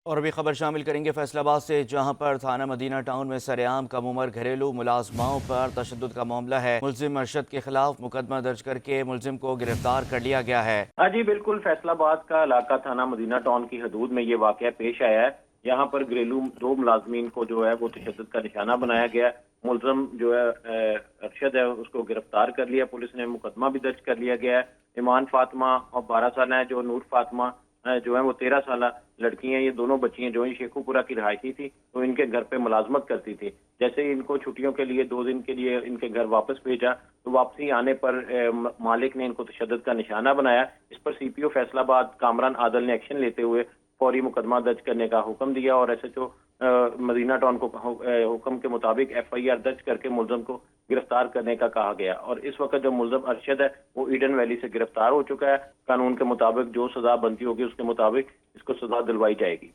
और अभी खबर शामिल करेंगे फैसलाबाद से, जहां पर थाना मदीना टाउन में सरेआम कम उम्र घरेलू मुलाजमाओं पर तशद्दुद का मामला है। मुलजिम अरशद के खिलाफ मुकदमा दर्ज करके मुलजिम को गिरफ्तार कर लिया गया है। हाँ जी, बिल्कुल। फैसलाबाद का इलाका थाना मदीना टाउन की हदूद में ये वाकया पेश आया है। यहाँ पर घरेलू दो मुलाजमीन को जो है वो तशद्दुद का निशाना बनाया गया। मुलजम जो है अरशद है, उसको गिरफ्तार कर लिया पुलिस ने। मुकदमा भी दर्ज कर लिया गया है। ईमान फातिमा और 12 साल है, जो नूर फातिमा जो है वो 13 साल लड़की हैं। ये दोनों बच्चियां जो है शेखुपुरा की रहायशी थी, तो इनके घर पे मुलाजमत करती थी। जैसे ही इनको छुट्टियों के लिए 2 दिन के लिए इनके घर वापस भेजा, तो वापसी आने पर मालिक ने इनको तशद्दुद का निशाना बनाया। इस पर सीपीओ फैसलाबाद कामरान आदल ने एक्शन लेते हुए फौरी मुकदमा दर्ज करने का हुक्म दिया और एसएचओ मदीना टाउन को हुक्म के मुताबिक एफआईआर दर्ज करके मुलजम को गिरफ्तार करने का कहा गया। और इस वक्त जो मुलजम अरशद है वो ईडन वैली से गिरफ्तार हो चुका है। कानून के मुताबिक जो सजा बनती होगी उसके मुताबिक इसको सजा दिलवाई जाएगी।